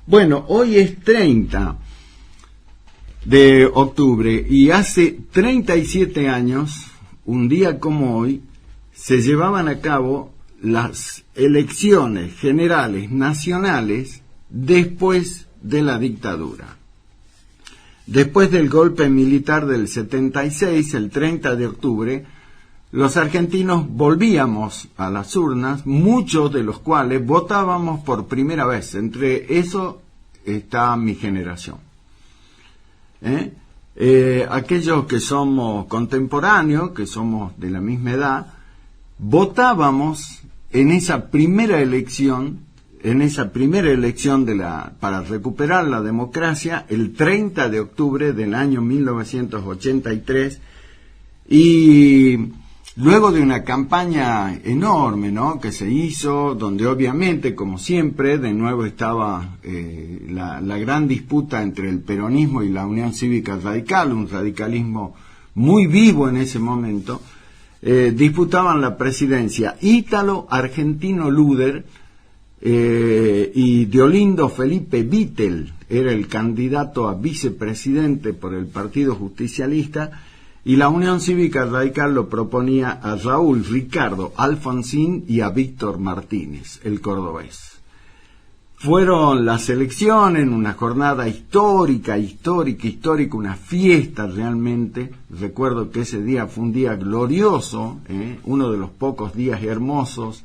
Bueno, hoy es 30 de octubre y hace 37 años, un día como hoy, se llevaban a cabo las elecciones generales nacionales después de la dictadura. Después del golpe militar del 76, el 30 de octubre, los argentinos volvíamos a las urnas, muchos de los cuales votábamos por primera vez. Entre eso está mi generación. Aquellos que somos contemporáneos, que somos de la misma edad, votábamos en esa primera elección para recuperar la democracia el 30 de octubre del año 1983, y luego de una campaña enorme, ¿no?, que se hizo, donde obviamente, como siempre, de nuevo estaba la gran disputa entre el peronismo y la Unión Cívica Radical, un radicalismo muy vivo en ese momento. Disputaban la presidencia Ítalo Argentino Luder y Deolindo Felipe Vittel, era el candidato a vicepresidente por el Partido Justicialista, y la Unión Cívica Radical lo proponía a Raúl Ricardo Alfonsín y a Víctor Martínez, el cordobés. Fueron las elecciones en una jornada histórica, una fiesta realmente. Recuerdo que ese día fue un día glorioso, uno de los pocos días hermosos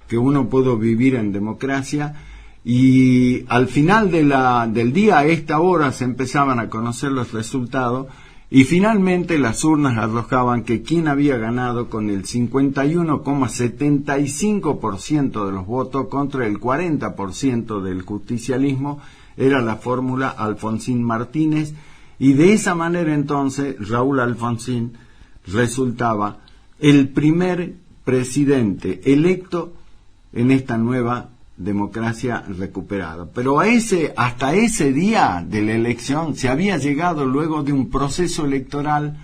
que uno pudo vivir en democracia, y al final del día, a esta hora, se empezaban a conocer los resultados, y finalmente las urnas arrojaban que quien había ganado con el 51,75% de los votos contra el 40% del justicialismo era la fórmula Alfonsín Martínez, y de esa manera entonces Raúl Alfonsín resultaba el primer presidente electo en esta nueva democracia recuperada. Pero hasta ese día de la elección se había llegado luego de un proceso electoral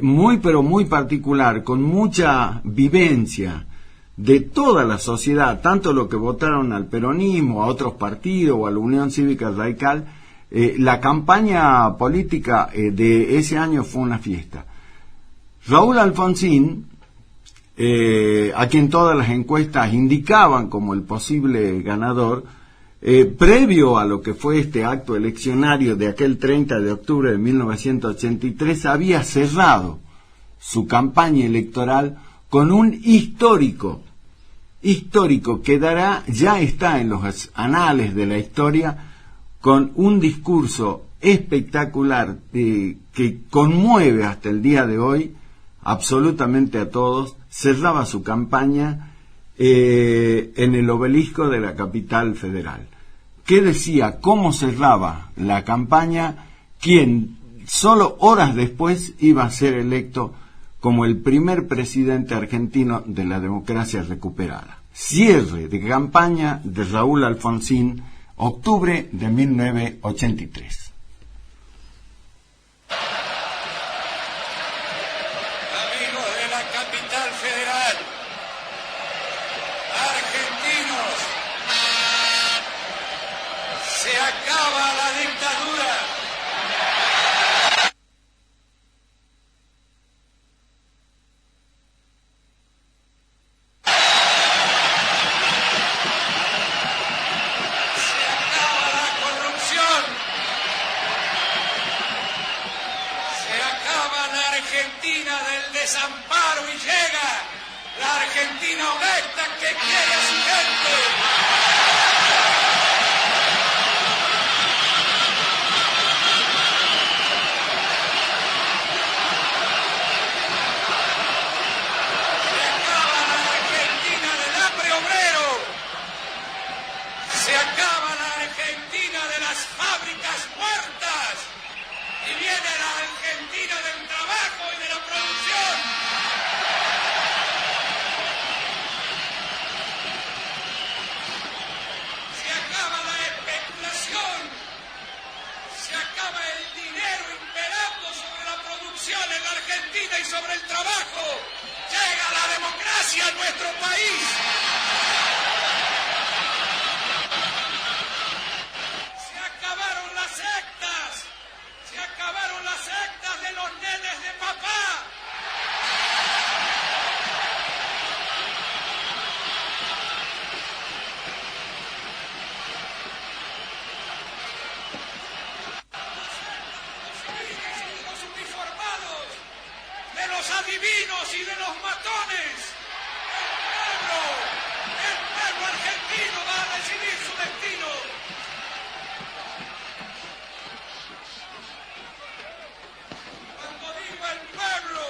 muy particular, con mucha vivencia de toda la sociedad, tanto los que votaron al peronismo, a otros partidos o a la Unión Cívica Radical. La campaña política de ese año fue una fiesta. Raúl Alfonsín, a quien todas las encuestas indicaban como el posible ganador, previo a lo que fue este acto eleccionario de aquel 30 de octubre de 1983, había cerrado su campaña electoral con un histórico que ya está en los anales de la historia, con un discurso espectacular que conmueve hasta el día de hoy absolutamente a todos. Cerraba su campaña en el obelisco de la capital federal. ¿Qué decía? ¿Cómo cerraba la campaña? Quien solo horas después iba a ser electo como el primer presidente argentino de la democracia recuperada. Cierre de campaña de Raúl Alfonsín, octubre de 1983. adivinos y de los matones. El pueblo argentino va a decidir su destino. Cuando digo el pueblo,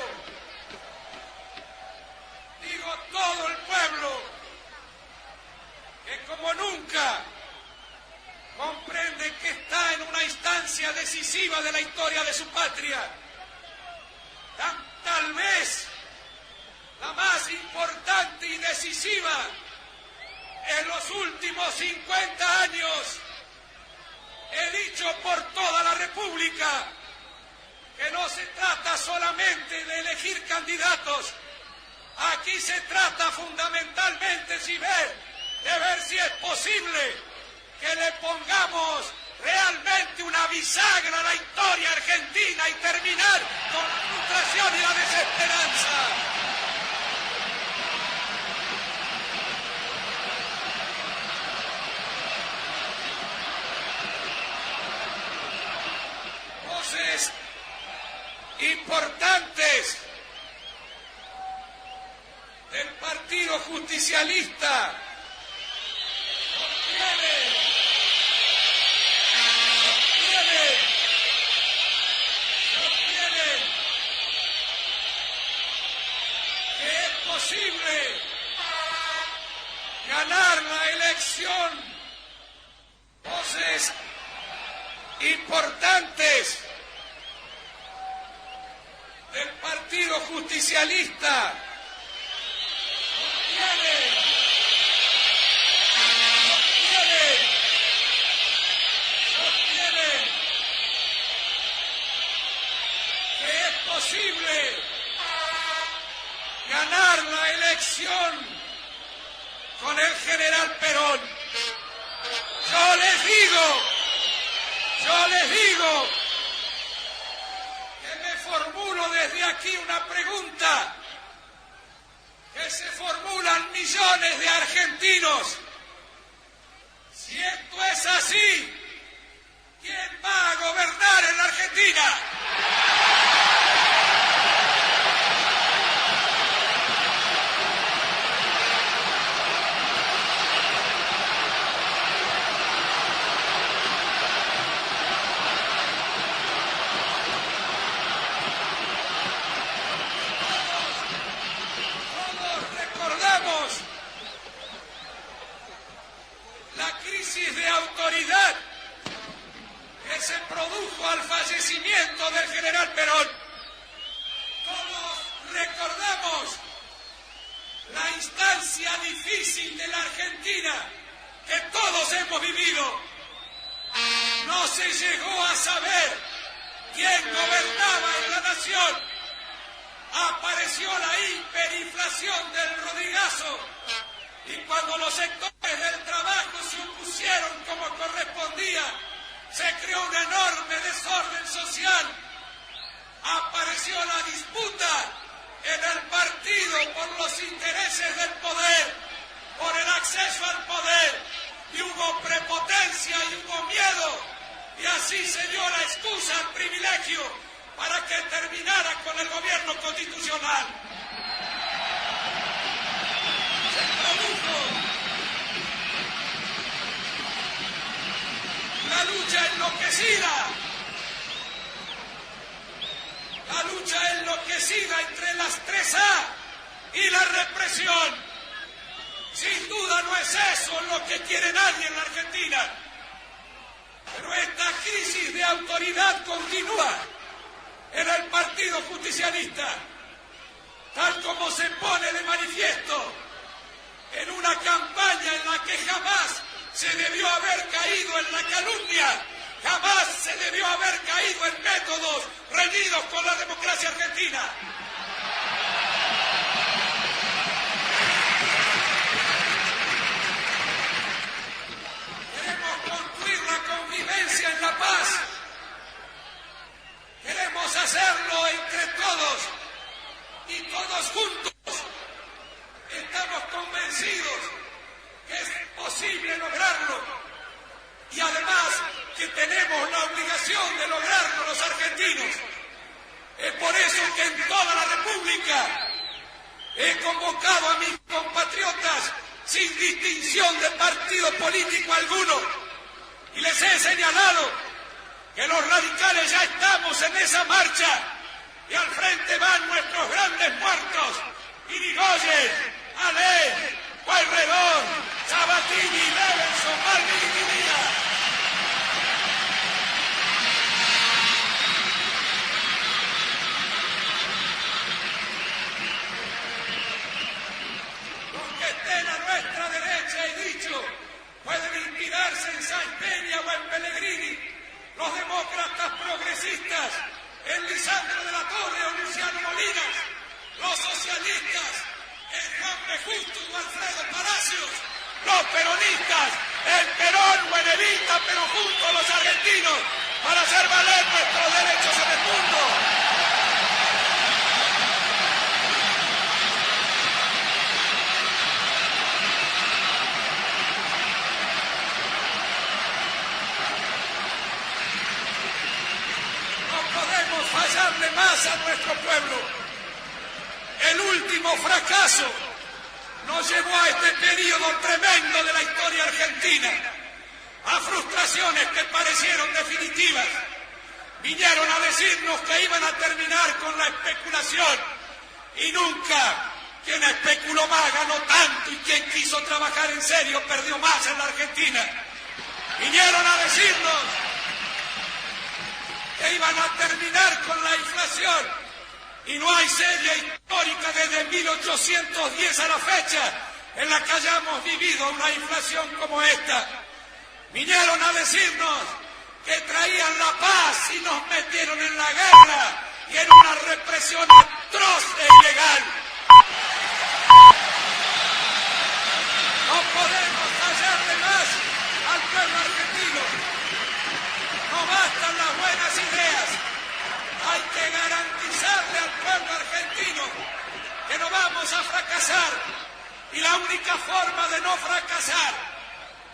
digo todo el pueblo, que como nunca comprende que está en una instancia decisiva de la historia de su patria. Tal vez la más importante y decisiva en los últimos 50 años. He dicho por toda la República que no se trata solamente de elegir candidatos. Aquí se trata fundamentalmente de ver si es posible que le pongamos realmente una bisagra a la historia argentina y terminar con la frustración y la desesperanza. Voces importantes del Partido Justicialista sostienen que es posible ganar la elección. Voces importantes del Partido Justicialista sostienen que es posible ganar la elección con el general Perón. Yo les digo que me formulo desde aquí una pregunta que se formulan millones de argentinos. Si esto es así, ¿quién va a gobernar en la Argentina? La crisis de autoridad que se produjo al fallecimiento del general Perón. Todos recordamos la instancia difícil de la Argentina que todos hemos vivido. No se llegó a saber quién gobernaba en la nación. Apareció la hiperinflación del Rodrigazo. Y cuando los sectores del trabajo se opusieron como correspondía, se creó un enorme desorden social. Apareció la disputa en el partido por los intereses del poder, por el acceso al poder, y hubo prepotencia y hubo miedo, y así se dio la excusa al privilegio para que terminara con el gobierno constitucional. La lucha enloquecida entre las 3A y la represión. Sin duda no es eso lo que quiere nadie en la Argentina. Pero esta crisis de autoridad continúa en el Partido Justicialista, tal como se pone de manifiesto en una campaña en la que jamás se debió haber caído en la calumnia, jamás se debió haber caído en métodos reñidos con la democracia argentina. Queremos construir la convivencia en la paz. Queremos hacerlo entre todos y todos juntos. Estamos convencidos que es posible lograrlo y además que tenemos la obligación de lograrlo los argentinos. Es por eso que en toda la República he convocado a mis compatriotas sin distinción de partido político alguno y les he señalado que los radicales ya estamos en esa marcha y al frente van nuestros grandes muertos: Irigoyen, Alé, Pueyrredón, Sabatini, Levenson, Malvin y Guinea. Estén a nuestra derecha, he dicho, pueden inspirarse en Sáenz Peña o en Pellegrini, los demócratas progresistas, en Lisandro de la Torre o Luciano Molinas, los socialistas, en Juan B. Justo o Alfredo Palacios, los peronistas, en Perón o en Evita, pero juntos los argentinos, para hacer valer nuestros derechos en el mundo. Fallarle más a nuestro pueblo. El último fracaso nos llevó a este periodo tremendo de la historia argentina, a frustraciones que parecieron definitivas. Vinieron a decirnos que iban a terminar con la especulación y nunca quien especuló más ganó tanto y quien quiso trabajar en serio perdió más en la Argentina. Vinieron a decirnos que iban a terminar con la inflación y no hay serie histórica desde 1810 a la fecha en la que hayamos vivido una inflación como esta. Vinieron a decirnos que traían la paz y nos metieron en la guerra y en una represión atroz e ilegal. No podemos fallarle más al pueblo argentino. No bastan las buenas ideas, hay que garantizarle al pueblo argentino que no vamos a fracasar y la única forma de no fracasar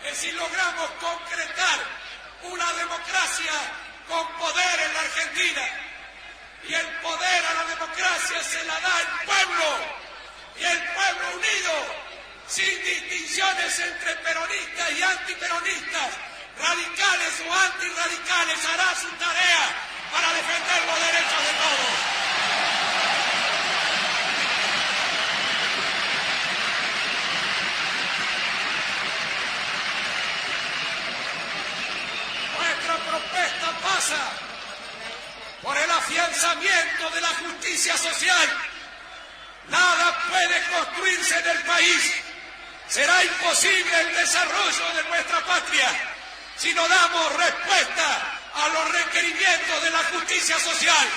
es si logramos concretar una democracia con poder en la Argentina y el poder a la democracia se la da el pueblo y el pueblo unido, sin distinciones entre peronistas y antiperonistas, radicales o antirradicales, hará su tarea para defender los derechos de todos. Nuestra propuesta pasa por el afianzamiento de la justicia social. Nada puede construirse en el país. Será imposible el desarrollo de nuestra patria si no damos respuesta a los requerimientos de la justicia social.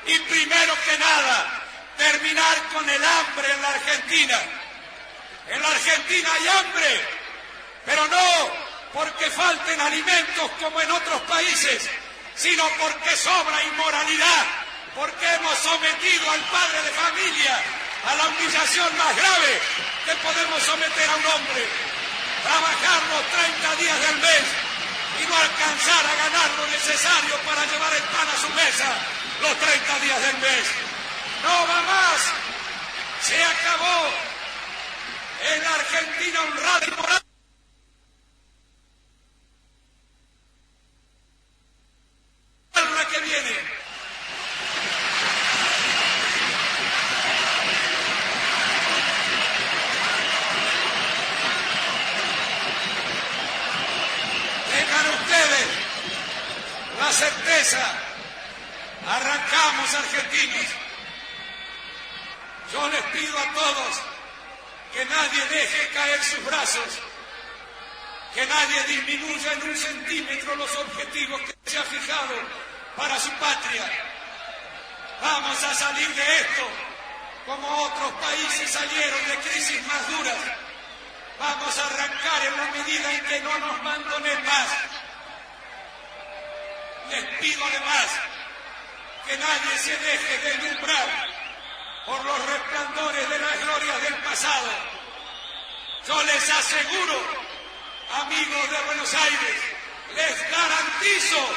Y primero que nada, terminar con el hambre en la Argentina. En la Argentina hay hambre, pero no porque falten alimentos como en otros países, sino porque sobra inmoralidad, porque hemos sometido al padre de familia a la humillación más grave que podemos someter a un hombre. Trabajar los 30 días del mes y no alcanzar a ganar lo necesario para llevar el pan a su mesa los 30 días del mes. No va más. Se acabó en la Argentina honrada y moral. La que viene. Tengan ustedes la certeza, arrancamos argentinos. Yo les pido a todos que nadie deje caer sus brazos, que nadie disminuya en 1 centímetro los objetivos que se ha fijado para su patria. Vamos a salir de esto como otros países salieron de crisis más duras. Vamos a arrancar en la medida en que no nos abandonen más. Les pido además que nadie se deje deslumbrar por los resplandores de las glorias del pasado. Yo les aseguro, amigos de Buenos Aires, les garantizo,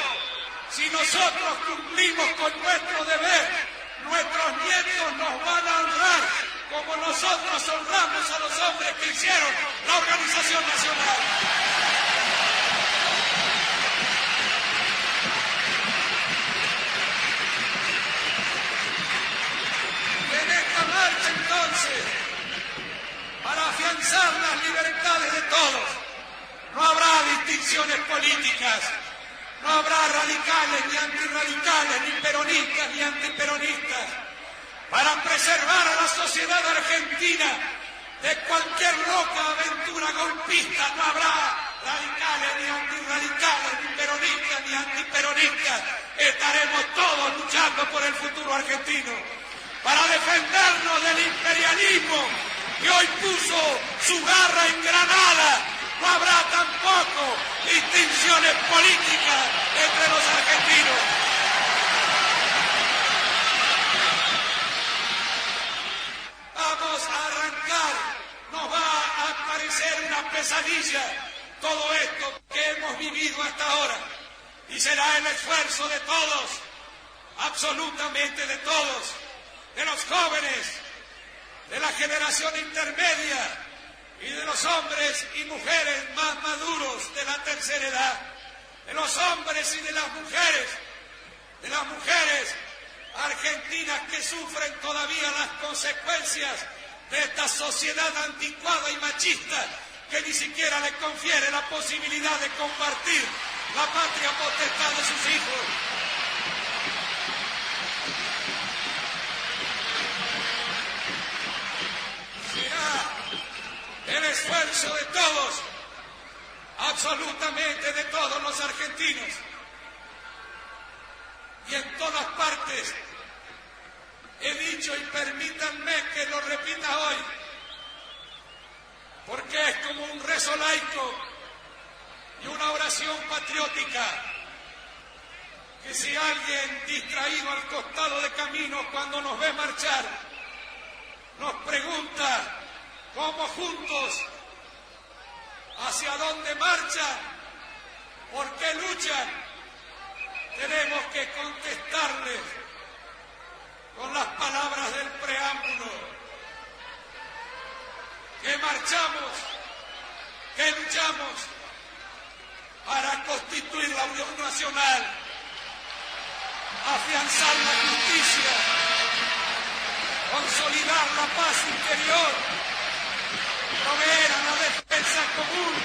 si nosotros cumplimos con nuestro deber nuestros nietos nos van a honrar como nosotros honramos a los hombres que hicieron la Organización Nacional. En esta marcha, entonces, para afianzar las libertades de todos, no habrá distinciones políticas, no habrá radicales ni antirradicales, ni peronistas ni antiperonistas. Para preservar a la sociedad argentina de cualquier loca aventura golpista, no habrá radicales ni antirradicales, ni peronistas ni antiperonistas. Estaremos todos luchando por el futuro argentino, para defendernos del imperialismo que hoy puso su garra en Granada. No habrá tampoco distinciones políticas entre los argentinos. Vamos a arrancar, nos va a parecer una pesadilla todo esto que hemos vivido hasta ahora. Y será el esfuerzo de todos, absolutamente de todos, de los jóvenes, de la generación intermedia, y de los hombres y mujeres más maduros de la tercera edad, de los hombres y de las mujeres argentinas que sufren todavía las consecuencias de esta sociedad anticuada y machista que ni siquiera le confiere la posibilidad de compartir la patria potestad de sus hijos. El esfuerzo de todos, absolutamente de todos los argentinos, y en todas partes, he dicho y permítanme que lo repita hoy, porque es como un rezo laico y una oración patriótica, que si alguien distraído al costado de camino cuando nos ve marchar, nos pregunta cómo juntos, hacia dónde marchan, por qué luchan, tenemos que contestarles con las palabras del preámbulo, que marchamos, que luchamos para constituir la Unión Nacional, afianzar la justicia, consolidar la paz interior, proveer a la defensa común,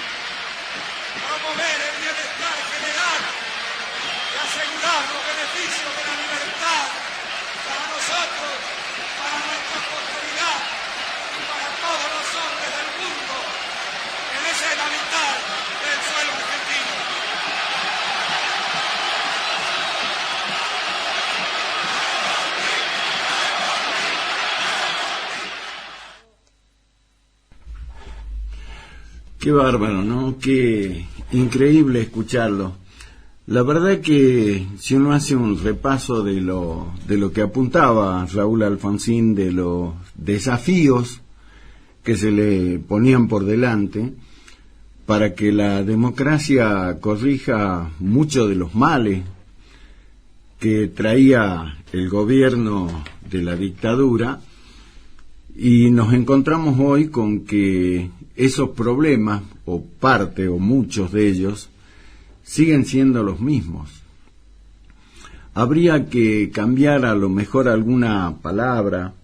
promover el bienestar general y asegurar los beneficios de la libertad para nosotros, para nuestra posteridad y para todos los hombres del mundo que deseen habitar el suelo argentino. Qué bárbaro, ¿no? Qué increíble escucharlo. La verdad que si uno hace un repaso de lo que apuntaba Raúl Alfonsín, de los desafíos que se le ponían por delante para que la democracia corrija muchos de los males que traía el gobierno de la dictadura, y nos encontramos hoy con que esos problemas, o parte o muchos de ellos, siguen siendo los mismos. Habría que cambiar a lo mejor alguna palabra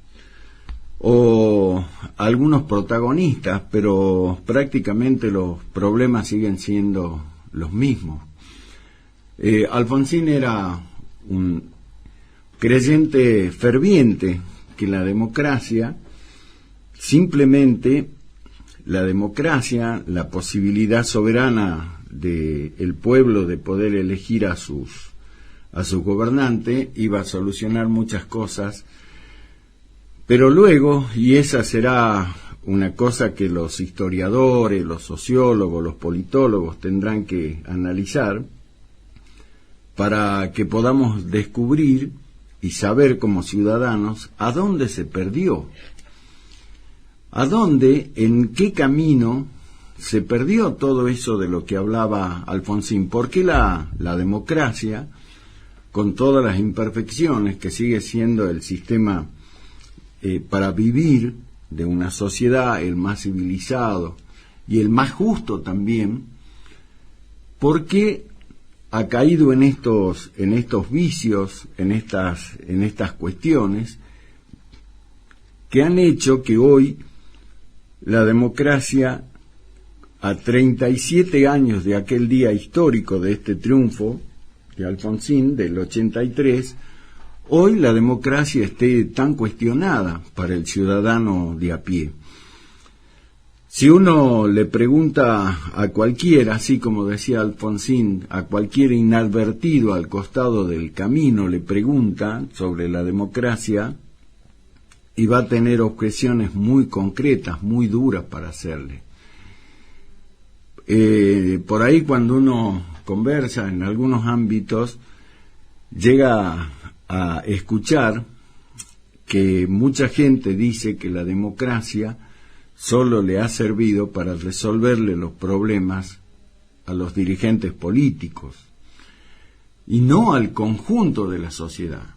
o algunos protagonistas, pero prácticamente los problemas siguen siendo los mismos. Alfonsín era un creyente ferviente que la democracia, simplemente la democracia, la posibilidad soberana del pueblo de poder elegir a su gobernante, iba a solucionar muchas cosas, pero luego, y esa será una cosa que los historiadores, los sociólogos, los politólogos tendrán que analizar para que podamos descubrir y saber como ciudadanos a dónde se perdió, a dónde, en qué camino se perdió todo eso de lo que hablaba Alfonsín. ¿Por qué la democracia con todas las imperfecciones que sigue siendo el sistema para vivir de una sociedad, el más civilizado y el más justo también, porque ha caído en estos vicios, en estas cuestiones que han hecho que hoy la democracia, a 37 años de aquel día histórico de este triunfo de Alfonsín del 83, hoy la democracia esté tan cuestionada para el ciudadano de a pie. Si uno le pregunta a cualquiera, así como decía Alfonsín, a cualquier inadvertido al costado del camino le pregunta sobre la democracia, y va a tener objeciones muy concretas, muy duras para hacerle. Por ahí cuando uno conversa en algunos ámbitos, llega a escuchar que mucha gente dice que la democracia solo le ha servido para resolverle los problemas a los dirigentes políticos y no al conjunto de la sociedad,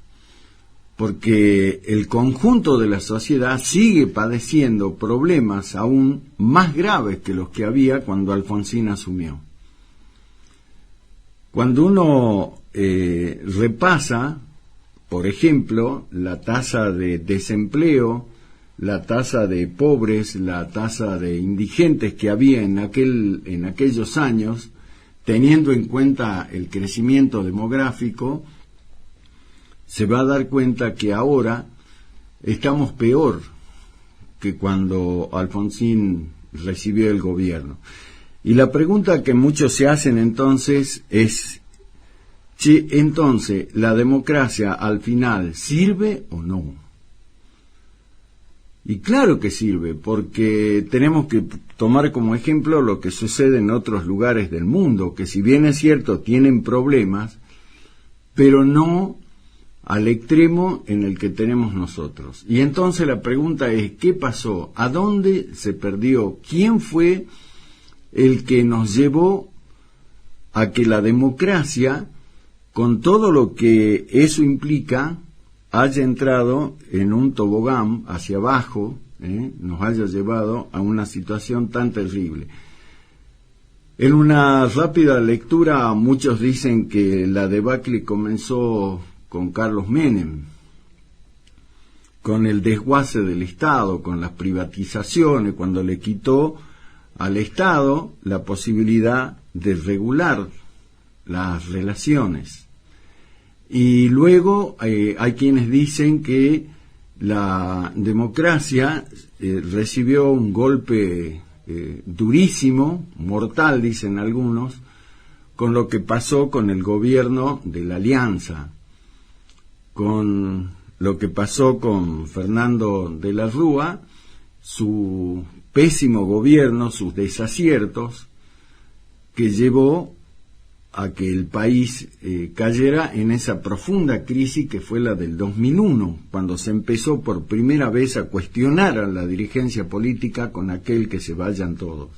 porque el conjunto de la sociedad sigue padeciendo problemas aún más graves que los que había cuando Alfonsín asumió. Cuando uno repasa, por ejemplo, la tasa de desempleo, la tasa de pobres, la tasa de indigentes que había en aquellos años, teniendo en cuenta el crecimiento demográfico, se va a dar cuenta que ahora estamos peor que cuando Alfonsín recibió el gobierno. Y la pregunta que muchos se hacen entonces es, entonces, ¿la democracia al final sirve o no? Y claro que sirve, porque tenemos que tomar como ejemplo lo que sucede en otros lugares del mundo, que si bien es cierto tienen problemas, pero no al extremo en el que tenemos nosotros. Y entonces la pregunta es, ¿qué pasó? ¿A dónde se perdió? ¿Quién fue el que nos llevó a que la democracia, con todo lo que eso implica, haya entrado en un tobogán hacia abajo, nos haya llevado a una situación tan terrible? En una rápida lectura, muchos dicen que la debacle comenzó con Carlos Menem, con el desguace del Estado, con las privatizaciones, cuando le quitó al Estado la posibilidad de regular las relaciones. Y luego hay quienes dicen que la democracia recibió un golpe durísimo, mortal, dicen algunos, con lo que pasó con el gobierno de la Alianza, con lo que pasó con Fernando de la Rúa, su pésimo gobierno, sus desaciertos, que llevó a que el país cayera en esa profunda crisis que fue la del 2001, cuando se empezó por primera vez a cuestionar a la dirigencia política con aquel que se vayan todos.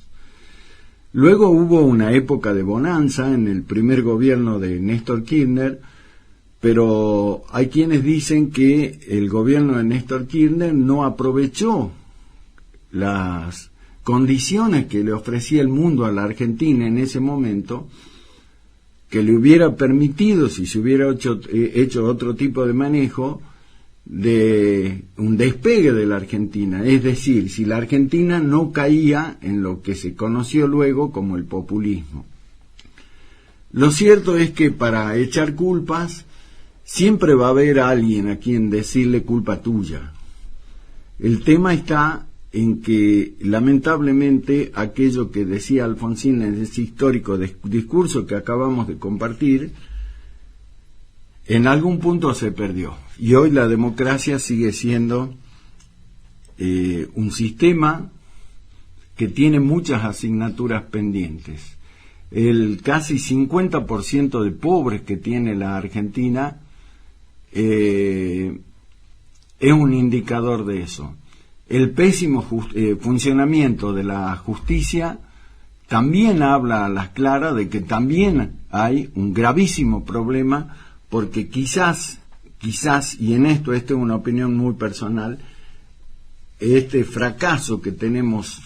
Luego hubo una época de bonanza en el primer gobierno de Néstor Kirchner, pero hay quienes dicen que el gobierno de Néstor Kirchner no aprovechó las condiciones que le ofrecía el mundo a la Argentina en ese momento, que le hubiera permitido, si se hubiera hecho otro tipo de manejo, de un despegue de la Argentina. Es decir, si la Argentina no caía en lo que se conoció luego como el populismo. Lo cierto es que para echar culpas siempre va a haber alguien a quien decirle culpa tuya. El tema está en que lamentablemente aquello que decía Alfonsín en ese histórico discurso que acabamos de compartir, en algún punto se perdió. Y hoy la democracia sigue siendo un sistema que tiene muchas asignaturas pendientes. El casi 50% de pobres que tiene la Argentina es un indicador de eso. El pésimo funcionamiento de la justicia también habla a las claras de que también hay un gravísimo problema porque quizás, y en esto, esta es una opinión muy personal, este fracaso que tenemos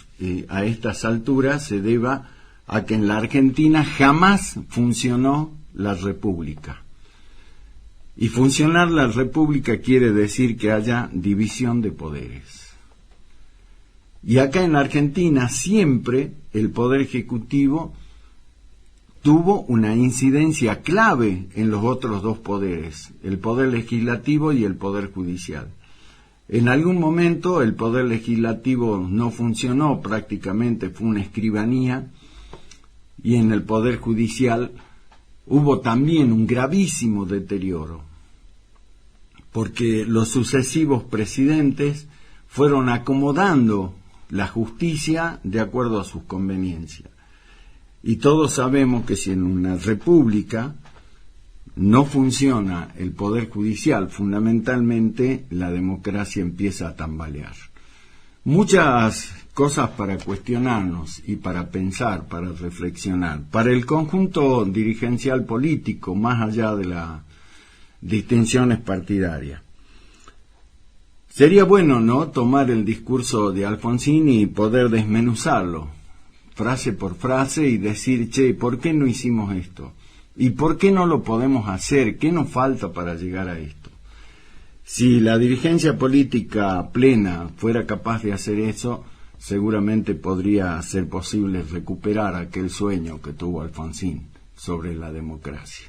a estas alturas se deba a que en la Argentina jamás funcionó la República. Y funcionar la República quiere decir que haya división de poderes. Y acá en la Argentina siempre el Poder Ejecutivo tuvo una incidencia clave en los otros dos poderes, el Poder Legislativo y el Poder Judicial. En algún momento el Poder Legislativo no funcionó, prácticamente fue una escribanía, y en el Poder Judicial hubo también un gravísimo deterioro, porque los sucesivos presidentes fueron acomodando la justicia de acuerdo a sus conveniencias. Y todos sabemos que si en una república no funciona el Poder Judicial, fundamentalmente la democracia empieza a tambalear. Muchas cosas para cuestionarnos y para pensar, para reflexionar. Para el conjunto dirigencial político, más allá de las distinciones partidarias. Sería bueno, ¿no?, tomar el discurso de Alfonsín y poder desmenuzarlo, frase por frase, y decir, che, ¿por qué no hicimos esto? ¿Y por qué no lo podemos hacer? ¿Qué nos falta para llegar a esto? Si la dirigencia política plena fuera capaz de hacer eso, seguramente podría ser posible recuperar aquel sueño que tuvo Alfonsín sobre la democracia.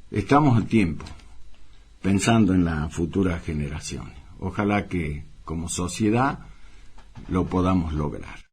Estamos a tiempo, pensando en las futuras generaciones. Ojalá que, como sociedad, lo podamos lograr.